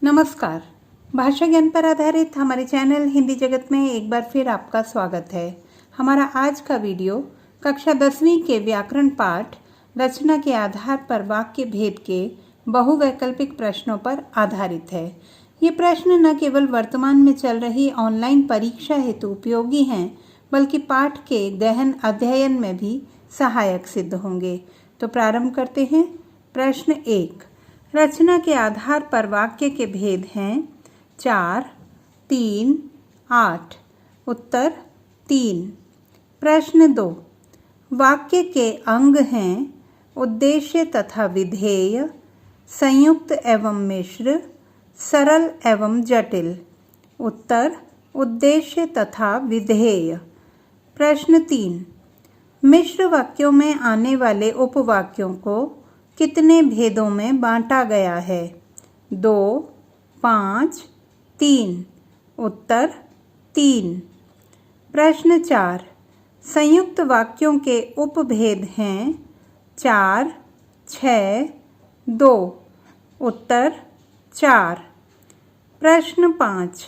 नमस्कार। भाषा ज्ञान पर आधारित हमारे चैनल हिंदी जगत में एक बार फिर आपका स्वागत है। हमारा आज का वीडियो कक्षा 10वीं के व्याकरण पाठ रचना के आधार पर वाक्य भेद के बहुवैकल्पिक प्रश्नों पर आधारित है। ये प्रश्न न केवल वर्तमान में चल रही ऑनलाइन परीक्षा हेतु उपयोगी हैं, बल्कि पाठ के गहन अध्ययन में भी सहायक सिद्ध होंगे। तो प्रारंभ करते हैं। प्रश्न 1। रचना के आधार पर वाक्य के भेद हैं 4, 3, 8। उत्तर 3। प्रश्न 2। वाक्य के अंग हैं उद्देश्य तथा विधेय, संयुक्त एवं मिश्र, सरल एवं जटिल। उत्तर उद्देश्य तथा विधेय। प्रश्न 3। मिश्र वाक्यों में आने वाले उपवाक्यों को कितने भेदों में बांटा गया है? 2, 5, 3। उत्तर 3। प्रश्न 4। संयुक्त वाक्यों के उपभेद हैं 4, 6, 2। उत्तर 4। प्रश्न 5।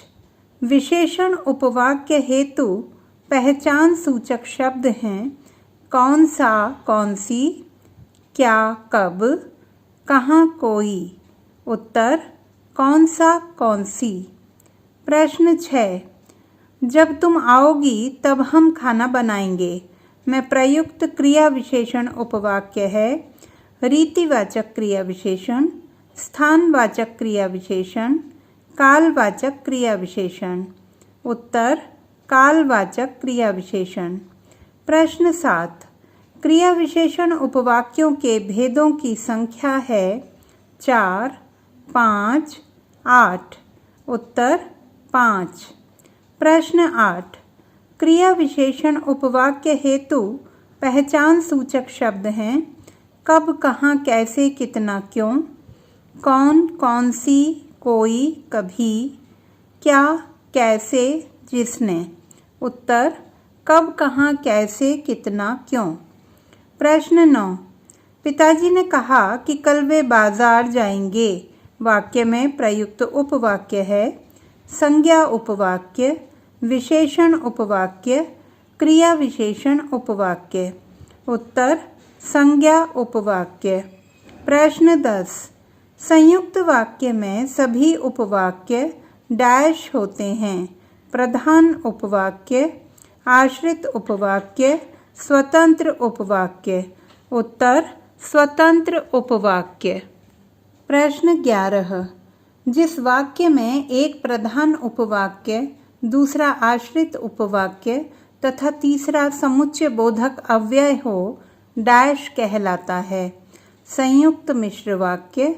विशेषण उपवाक्य हेतु पहचान सूचक शब्द हैं कौन सा, कौन सी, क्या, कब, कहाँ, कोई। उत्तर कौन सा, कौन सी। प्रश्न 6। जब तुम आओगी तब हम खाना बनाएंगे में प्रयुक्त क्रिया विशेषण उपवाक्य है रीतिवाचक क्रिया विशेषण, स्थानवाचक क्रिया विशेषण, कालवाचक क्रिया विशेषण। उत्तर कालवाचक क्रिया विशेषण। प्रश्न 7। क्रिया विशेषण उपवाक्यों के भेदों की संख्या है 4, 5, 8। उत्तर 5। प्रश्न 8। क्रिया विशेषण उपवाक्य हेतु पहचान सूचक शब्द हैं कब, कहाँ, कैसे, कितना, क्यों, कौन, कौन सी, कोई, कभी, क्या, कैसे, जिसने। उत्तर कब, कहाँ, कैसे, कितना, क्यों। प्रश्न 9। पिताजी ने कहा कि कल वे बाजार जाएंगे वाक्य में प्रयुक्त उपवाक्य है संज्ञा उपवाक्य, विशेषण उपवाक्य, क्रिया विशेषण उपवाक्य। उत्तर संज्ञा उपवाक्य। प्रश्न 10। संयुक्त वाक्य में सभी उपवाक्य डैश होते हैं प्रधान उपवाक्य, आश्रित उपवाक्य, स्वतंत्र उपवाक्य। उत्तर स्वतंत्र उपवाक्य। प्रश्न 11। जिस वाक्य में एक प्रधान उपवाक्य, दूसरा आश्रित उपवाक्य तथा तीसरा समुच्चय बोधक अव्यय हो डैश कहलाता है संयुक्त मिश्र वाक्य,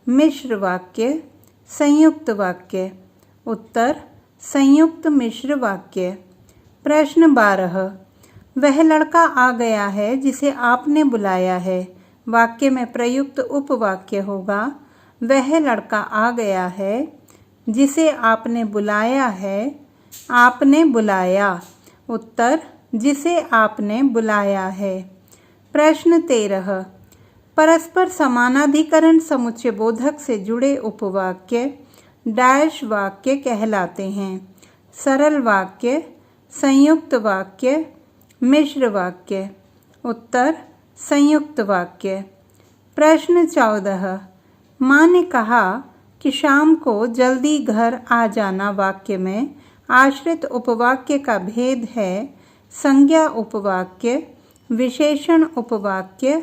मिश्र वाक्य, संयुक्त वाक्य। उत्तर संयुक्त मिश्र वाक्य। प्रश्न 12। वह लड़का आ गया है जिसे आपने बुलाया है वाक्य में प्रयुक्त उपवाक्य होगा वह लड़का आ गया है जिसे आपने बुलाया है, आपने बुलाया। उत्तर जिसे आपने बुलाया है। प्रश्न 13। परस्पर समानाधिकरण समुच्चय बोधक से जुड़े उपवाक्य डैश वाक्य कहलाते हैं सरल वाक्य, संयुक्त वाक्य, मिश्र वाक्य। उत्तर संयुक्त वाक्य। प्रश्न 14। माँ ने कहा कि शाम को जल्दी घर आ जाना वाक्य में आश्रित उपवाक्य का भेद है संज्ञा उपवाक्य, विशेषण उपवाक्य,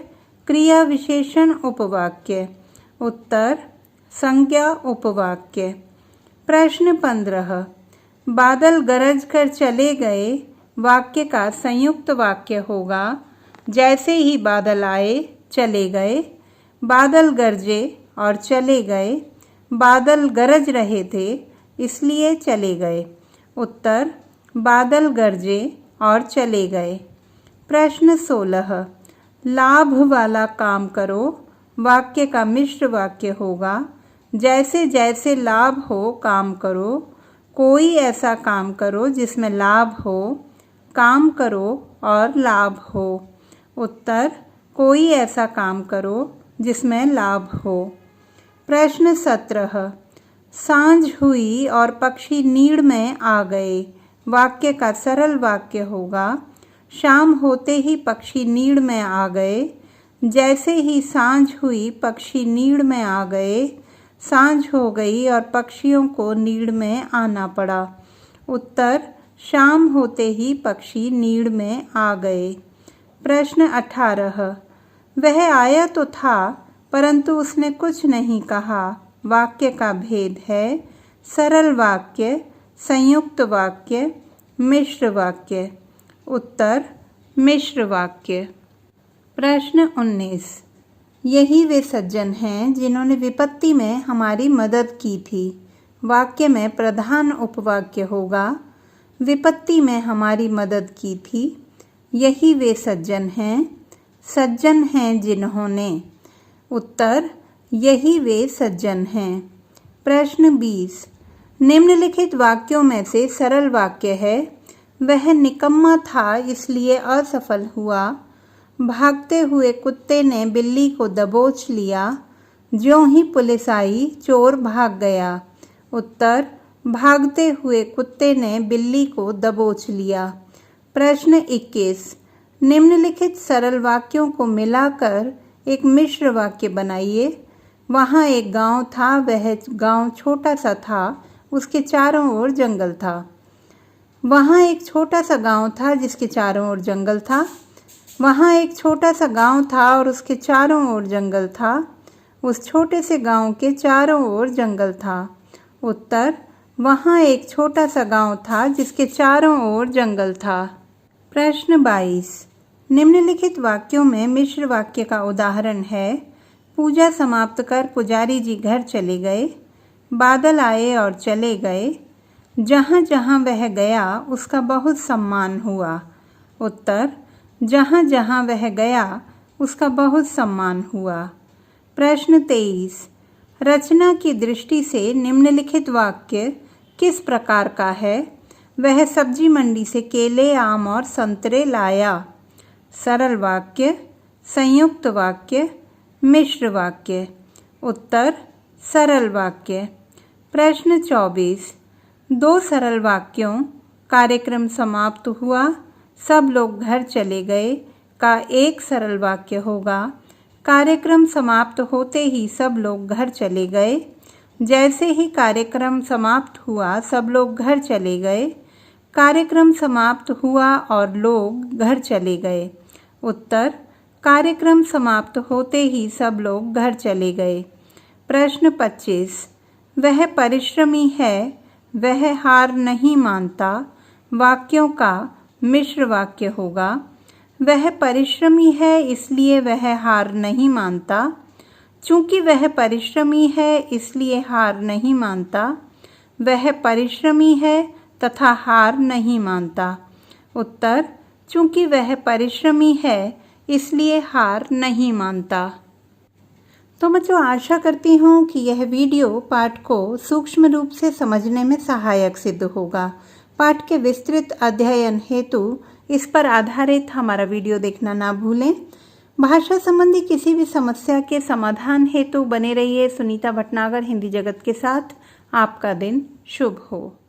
क्रिया विशेषण उपवाक्य। उत्तर संज्ञा उपवाक्य। प्रश्न 15। बादल गरज कर चले गए वाक्य का संयुक्त वाक्य होगा जैसे ही बादल आए चले गए, बादल गरजे और चले गए, बादल गरज रहे थे इसलिए चले गए। उत्तर बादल गरजे और चले गए। प्रश्न 16। लाभ वाला काम करो वाक्य का मिश्र वाक्य होगा जैसे जैसे लाभ हो काम करो, कोई ऐसा काम करो जिसमें लाभ हो, काम करो और लाभ हो। उत्तर कोई ऐसा काम करो जिसमें लाभ हो। प्रश्न 17। सांझ हुई और पक्षी नीड़ में आ गए। वाक्य का सरल वाक्य होगा, शाम होते ही पक्षी नीड़ में आ गए। जैसे ही सांझ हुई पक्षी नीड़ में आ गए। सांझ हो गई और पक्षियों को नीड़ में आना पड़ा। उत्तर, शाम होते ही पक्षी नीड़ में आ गए। प्रश्न 18, वह आया तो था परंतु उसने कुछ नहीं कहा। वाक्य का भेद है सरल वाक्य, संयुक्त वाक्य, मिश्र वाक्य। उत्तर, मिश्र वाक्य। प्रश्न 19, यही वे सज्जन हैं जिन्होंने विपत्ति में हमारी मदद की थी। वाक्य में प्रधान उपवाक्य होगा, विपत्ति में हमारी मदद की थी। यही वे सज्जन हैं जिन्होंने। उत्तर, यही वे सज्जन हैं। प्रश्न 20, निम्नलिखित वाक्यों में से सरल वाक्य है, वह निकम्मा था इसलिए असफल हुआ। भागते हुए कुत्ते ने बिल्ली को दबोच लिया। ज्यों ही पुलिस आई चोर भाग गया। उत्तर, भागते हुए कुत्ते ने बिल्ली को दबोच लिया। प्रश्न 21, निम्नलिखित सरल वाक्यों को मिलाकर एक मिश्र वाक्य बनाइए। वहाँ एक गांव था, वह गांव छोटा सा था, उसके चारों ओर जंगल था। वहाँ एक छोटा सा गांव था जिसके चारों ओर जंगल था। वहाँ एक छोटा सा गांव था और उसके चारों ओर जंगल था। उस छोटे से गांव के चारों ओर जंगल था। उत्तर, वहाँ एक छोटा सा गांव था जिसके चारों ओर जंगल था। प्रश्न 22, निम्नलिखित वाक्यों में मिश्र वाक्य का उदाहरण है। पूजा समाप्त कर पुजारी जी घर चले गए। बादल आए और चले गए। जहाँ जहाँ वह गया उसका बहुत सम्मान हुआ। उत्तर, जहाँ जहाँ वह गया उसका बहुत सम्मान हुआ। प्रश्न 23, रचना की दृष्टि से निम्नलिखित वाक्य किस प्रकार का है? वह सब्जी मंडी से केले, आम और संतरे लाया। सरल वाक्य, संयुक्त वाक्य, मिश्र वाक्य। उत्तर, सरल वाक्य। प्रश्न 24, दो सरल वाक्यों कार्यक्रम समाप्त हुआ, सब लोग घर चले गए का एक सरल वाक्य होगा, कार्यक्रम समाप्त होते ही सब लोग घर चले गए। जैसे ही कार्यक्रम समाप्त हुआ सब लोग घर चले गए। कार्यक्रम समाप्त हुआ और लोग घर चले गए। उत्तर, कार्यक्रम समाप्त होते ही सब लोग घर चले गए। प्रश्न 25, वह परिश्रमी है, वह हार नहीं मानता। वाक्यों का मिश्र वाक्य होगा, वह परिश्रमी है इसलिए वह हार नहीं मानता। चूंकि वह परिश्रमी है इसलिए हार नहीं मानता। वह परिश्रमी है तथा हार नहीं मानता। उत्तर, चूंकि वह परिश्रमी है इसलिए हार नहीं मानता। तो बच्चों, आशा करती हूँ कि यह वीडियो पाठ को सूक्ष्म रूप से समझने में सहायक सिद्ध होगा। पाठ के विस्तृत अध्ययन हेतु इस पर आधारित हमारा वीडियो देखना ना भूलें। भाषा संबंधी किसी भी समस्या के समाधान हेतु बने रहिए सुनीता भटनागर हिंदी जगत के साथ। आपका दिन शुभ हो।